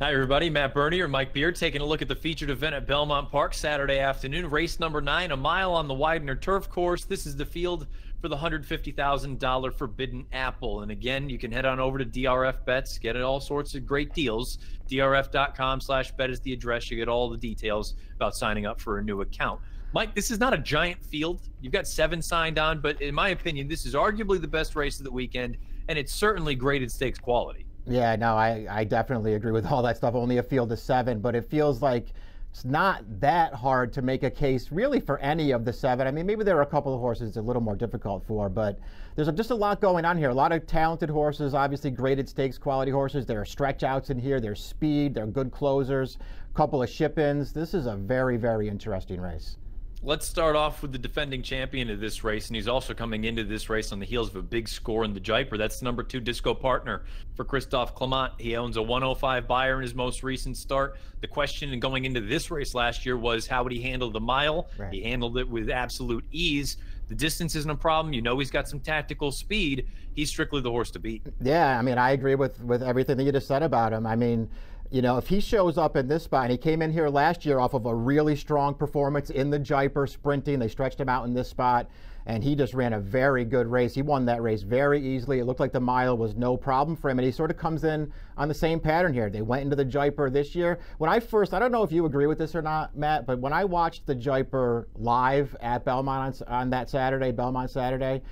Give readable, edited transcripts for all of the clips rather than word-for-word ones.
Hi, everybody. Matt Bernier, Mike Beard, taking a look at the featured event at Belmont Park Saturday afternoon. Race number 9, a mile on the Widener Turf Course. This is the field for the $150,000 Forbidden Apple. And again, you can head on over to DRF Bets, get all sorts of great deals. DRF.com/bet is the address. You get all the details about signing up for a new account. Mike, this is not a giant field. You've got 7 signed on, but in my opinion, this is arguably the best race of the weekend, and it's certainly graded stakes quality. Yeah, no, I definitely agree with all that stuff. Only a field of 7, but it feels like it's not that hard to make a case really for any of the 7. I mean, maybe there are a couple of horses it's a little more difficult for, but there's just a lot going on here. A lot of talented horses, obviously graded stakes quality horses. There are stretch outs in here. There's speed. There are good closers, a couple of ship-ins. This is a very, very interesting race. Let's start off with the defending champion of this race, and he's also coming into this race on the heels of a big score in the Jaipur. That's number 2 Disco Partner for Christophe Clement. He owns a 105 buyer in his most recent start. The question going into this race last year was, how would he handle the mile? Right. He handled it with absolute ease. The distance isn't a problem. You know he's got some tactical speed. He's strictly the horse to beat. Yeah, I mean, I agree with everything that you just said about him. I mean, you know, if he shows up in this spot, and he came in here last year off of a really strong performance in the Jaipur sprinting, they stretched him out in this spot, and he just ran a very good race. He won that race very easily. It looked like the mile was no problem for him, and he sort of comes in on the same pattern here. They went into the Jaipur this year. I don't know if you agree with this or not, Matt, but when I watched the Jaipur live at Belmont on that Saturday, Belmont Saturday,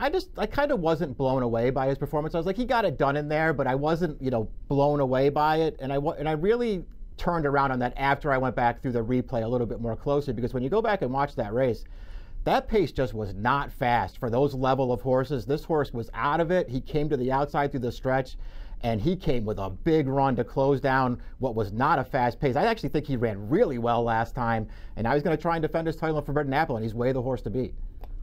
I kind of wasn't blown away by his performance. I was like, he got it done in there, but I wasn't, blown away by it. And I really turned around on that after I went back through the replay a little bit more closely, because when you go back and watch that race, that pace just was not fast for those level of horses. This horse was out of it. He came to the outside through the stretch, and he came with a big run to close down what was not a fast pace. I actually think he ran really well last time, and now he's going to try and defend his title in Forbidden Apple, and he's way the horse to beat.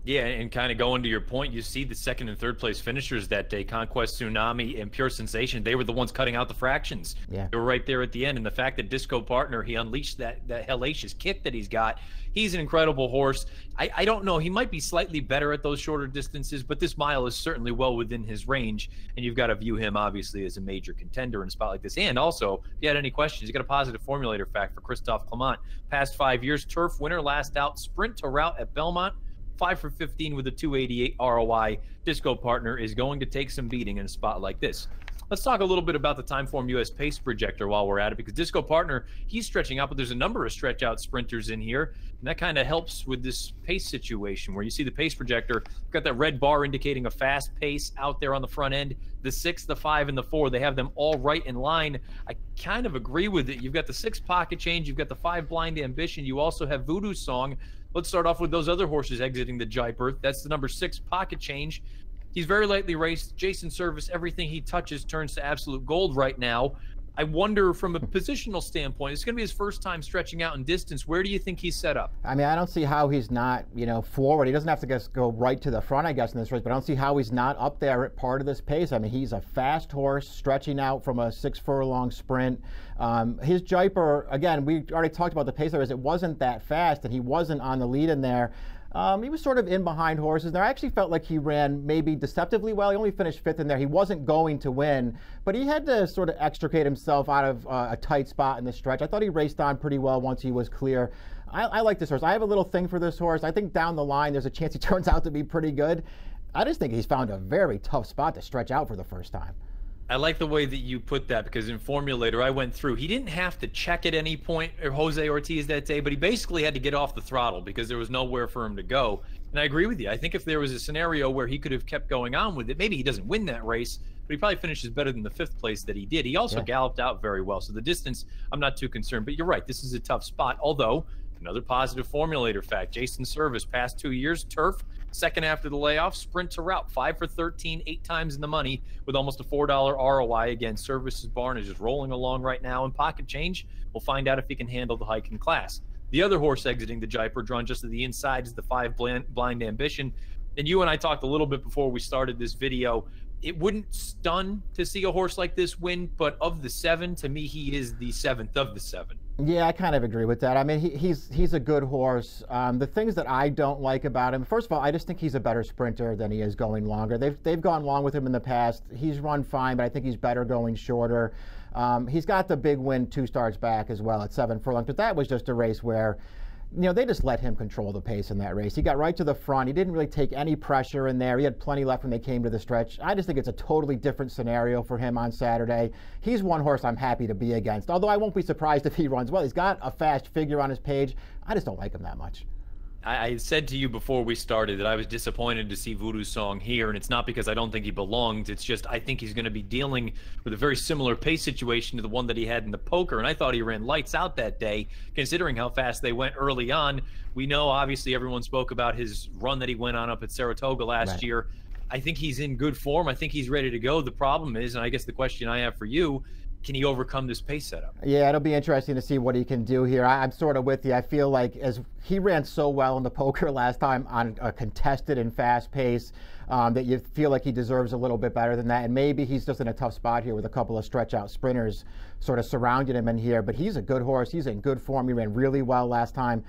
Yeah, and kind of going to your point, you see the 2nd and 3rd place finishers that day, Conquest Tsunami and Pure Sensation, they were the ones cutting out the fractions. Yeah. They were right there at the end, and the fact that Disco Partner, he unleashed that hellacious kick that he's got. He's an incredible horse. I don't know, he might be slightly better at those shorter distances, but this mile is certainly well within his range, and you've got to view him, obviously, as a major contender in a spot like this. And also, if you had any questions, you got a positive formulator fact for Christophe Clement. Past 5 years, turf winner, last out, sprint to route at Belmont. 5 for 15 with a 288 ROI. Disco Partner is going to take some beating in a spot like this. Let's talk a little bit about the Timeform US pace projector while we're at it, because Disco Partner, he's stretching out, but there's a number of stretch out sprinters in here, and that kind of helps with this pace situation where you see the pace projector, got that red bar indicating a fast pace out there on the front end. The 6, the 5, and the 4, they have them all right in line. I kind of agree with it. You've got the 6 Pocket Change, you've got the 5 Blind Ambition, you also have Voodoo Song. Let's start off with those other horses exiting the Jaipur. That's the number 6 Pocket Change. He's very lightly raced. Jason Service, everything he touches turns to absolute gold right now. I wonder, from a positional standpoint, it's going to be his first time stretching out in distance. Where do you think he's set up? I mean, I don't see how he's not, forward. He doesn't have to just go right to the front, I guess, in this race, but I don't see how he's not up there at part of this pace. I mean, he's a fast horse stretching out from a 6 furlong sprint. His Jaipur, again, we already talked about the pace there, it wasn't that fast, and he wasn't on the lead in there. He was sort of in behind horses. And I actually felt like he ran maybe deceptively well. He only finished 5th in there. He wasn't going to win, but he had to sort of extricate himself out of a tight spot in the stretch. I thought he raced on pretty well once he was clear. I like this horse. I have a little thing for this horse. I think down the line there's a chance he turns out to be pretty good. I just think he's found a very tough spot to stretch out for the first time. I like the way that you put that, because in Formulator, I went through. He didn't have to check at any point, or Jose Ortiz that day, but he basically had to get off the throttle because there was nowhere for him to go. And I agree with you. I think if there was a scenario where he could have kept going on with it, maybe he doesn't win that race, but he probably finishes better than the 5th place that he did. He also galloped out very well. So the distance, I'm not too concerned. But you're right, this is a tough spot. Although, another positive formulator fact, Jason Service, past 2 years, turf, 2nd after the layoff, sprint to route, 5 for 13, 8 times in the money with almost a $4 ROI. Again, Service's barn is just rolling along right now. In Pocket Change, we'll find out if he can handle the hike in class. The other horse exiting the Jaipur, drawn just to the inside, is the 5 Blind Ambition. And you and I talked a little bit before we started this video. It wouldn't stun to see a horse like this win, but of the 7, to me, he is the 7th of the 7. Yeah, I kind of agree with that. I mean, he's a good horse. The things that I don't like about him, first of all, I just think he's a better sprinter than he is going longer. They've gone long with him in the past. He's run fine, but I think he's better going shorter. He's got the big win 2 starts back as well at 7 furlongs, but that was just a race where, they just let him control the pace in that race. He got right to the front. He didn't really take any pressure in there. He had plenty left when they came to the stretch. I just think it's a totally different scenario for him on Saturday. He's one horse I'm happy to be against, although I won't be surprised if he runs well. He's got a fast figure on his page. I just don't like him that much. I said to you before we started that I was disappointed to see Voodoo Song here, and it's not because I don't think he belongs. It's just I think he's going to be dealing with a very similar pace situation to the one that he had in the poker, and I thought he ran lights out that day, considering how fast they went early on. We know, obviously, everyone spoke about his run that he went on up at Saratoga last year. I think he's in good form. I think he's ready to go. The problem is, and I guess the question I have for you, can he overcome this pace setup? Yeah, it'll be interesting to see what he can do here. I'm sort of with you. I feel like as he ran so well in the poker last time on a contested and fast pace, that you feel like he deserves a little bit better than that. And maybe he's just in a tough spot here with a couple of stretch out sprinters sort of surrounding him in here. But he's a good horse. He's in good form. He ran really well last time.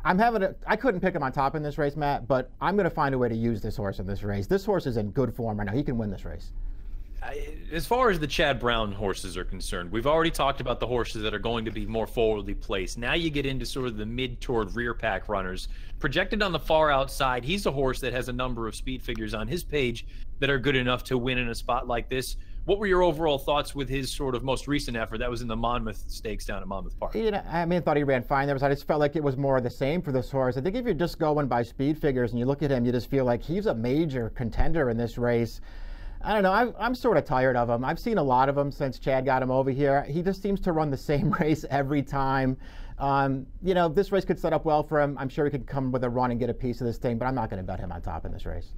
I couldn't pick him on top in this race, Matt, but I'm going to find a way to use this horse in this race. This horse is in good form right now. He can win this race. As far as the Chad Brown horses are concerned, we've already talked about the horses that are going to be more forwardly placed. Now you get into sort of the mid toward rear pack runners. Projected on the far outside, he's a horse that has a number of speed figures on his page that are good enough to win in a spot like this. What were your overall thoughts with his sort of most recent effort? That was in the Monmouth Stakes down at Monmouth Park. I thought he ran fine there, but I just felt like it was more of the same for this horse. I think if you're just going by speed figures and you look at him, you just feel like he's a major contender in this race. I don't know. I'm sort of tired of him. I've seen a lot of him since Chad got him over here. He just seems to run the same race every time. This race could set up well for him. I'm sure he could come with a run and get a piece of this thing, but I'm not going to bet him on top in this race.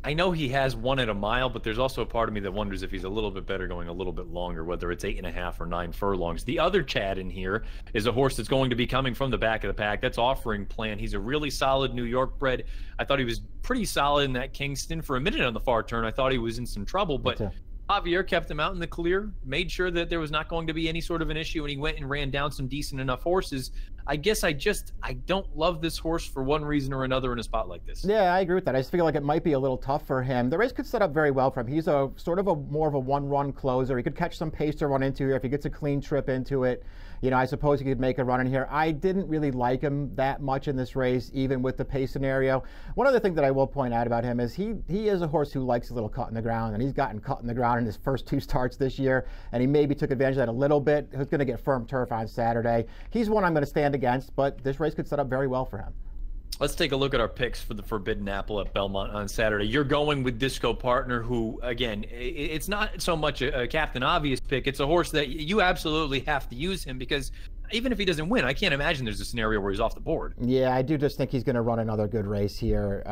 I know he has won at a mile, but there's also a part of me that wonders if he's a little bit better going a little bit longer, whether it's 8.5 or 9 furlongs. The other Chad in here is a horse that's going to be coming from the back of the pack. That's Offering Plan. He's a really solid New York bred. I thought he was pretty solid in that Kingston. For a minute on the far turn, I thought he was in some trouble, but Javier kept him out in the clear, made sure that there was not going to be any sort of an issue, and he went and ran down some decent enough horses. I guess I don't love this horse for one reason or another in a spot like this. Yeah, I agree with that. I just feel like it might be a little tough for him. The race could set up very well for him. He's a sort of more of a one-run closer. He could catch some pace to run into here if he gets a clean trip into it. I suppose he could make a run in here. I didn't really like him that much in this race, even with the pace scenario. One other thing that I will point out about him is he is a horse who likes a little cut in the ground, and he's gotten cut in the ground in his first 2 starts this year, and he maybe took advantage of that a little bit. He's going to get firm turf on Saturday. He's one I'm going to stand against, but this race could set up very well for him. Let's take a look at our picks for the Forbidden Apple at Belmont on Saturday. You're going with Disco Partner, who, again, it's not so much a Captain Obvious pick. It's a horse that you absolutely have to use him because even if he doesn't win, I can't imagine there's a scenario where he's off the board. Yeah, I do just think he's going to run another good race here.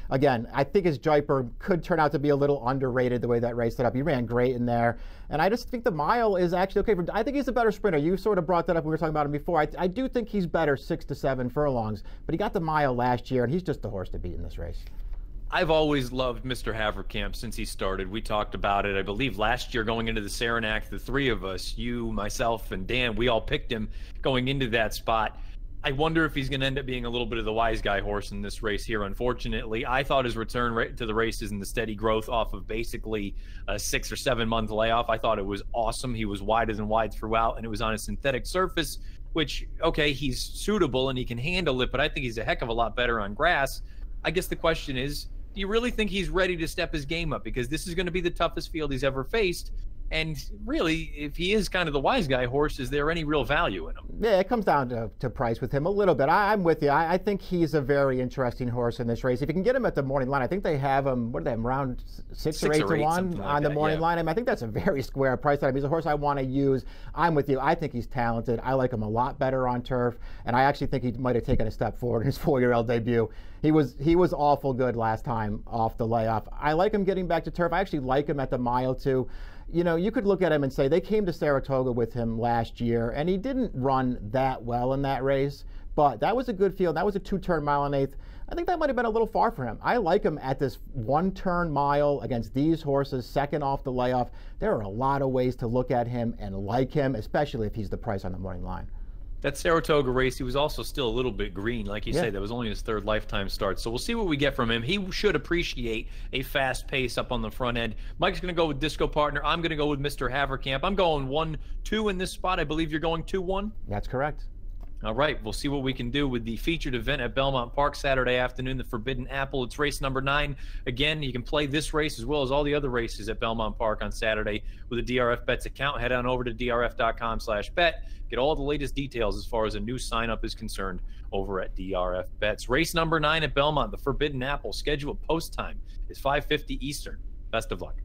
Again, I think his Jaipur could turn out to be a little underrated the way that race set up. He ran great in there. And I just think the mile is actually okay. I think he's a better sprinter. You sort of brought that up when we were talking about him before. I do think he's better 6 to 7 furlongs, but he got the mile last year, and he's just the horse to beat in this race. I've always loved Mr. Haverkamp since he started. We talked about it, I believe, last year going into the Saranac. The 3 of us, you, myself, and Dan, we all picked him going into that spot. I wonder if he's going to end up being a little bit of the wise guy horse in this race here, unfortunately. I thought his return to the races and the steady growth off of basically a 6 or 7 month layoff, I thought it was awesome. He was wider than wide throughout, and it was on a synthetic surface, which, okay, he's suitable and he can handle it, but I think he's a heck of a lot better on grass. I guess the question is, do you really think he's ready to step his game up? Because this is going to be the toughest field he's ever faced. And really, if he is kind of the wise guy horse, is there any real value in him? Yeah, it comes down to price with him a little bit. I'm with you. I think he's a very interesting horse in this race. If you can get him at the morning line, I think they have him, what do they have, around 6 or 8 to 1 on the morning line. I think that's a very square price. He's a horse I want to use. I'm with you. I think he's talented. I like him a lot better on turf. And I actually think he might have taken a step forward in his 4-year-old debut. He was awful good last time off the layoff. I like him getting back to turf. I actually like him at the mile too. You could look at him and say they came to Saratoga with him last year, and he didn't run that well in that race, but that was a good field. That was a 2-turn mile and 1/8. I think that might have been a little far for him. I like him at this 1-turn mile against these horses, second off the layoff. There are a lot of ways to look at him and like him, especially if he's the price on the morning line. That Saratoga race, he was also still a little bit green. Like you say, that was only his third lifetime start. So we'll see what we get from him. He should appreciate a fast pace up on the front end. Mike's going to go with Disco Partner. I'm going to go with Mr. Haverkamp. I'm going 1-2 in this spot. I believe you're going 2-1. That's correct. All right, we'll see what we can do with the featured event at Belmont Park Saturday afternoon, the Forbidden Apple. It's race number 9. Again, you can play this race as well as all the other races at Belmont Park on Saturday with a DRF Bets account. Head on over to drf.com/bet. Get all the latest details as far as a new sign-up is concerned over at DRF Bets. Race number 9 at Belmont, the Forbidden Apple. Scheduled post time is 5:50 Eastern. Best of luck.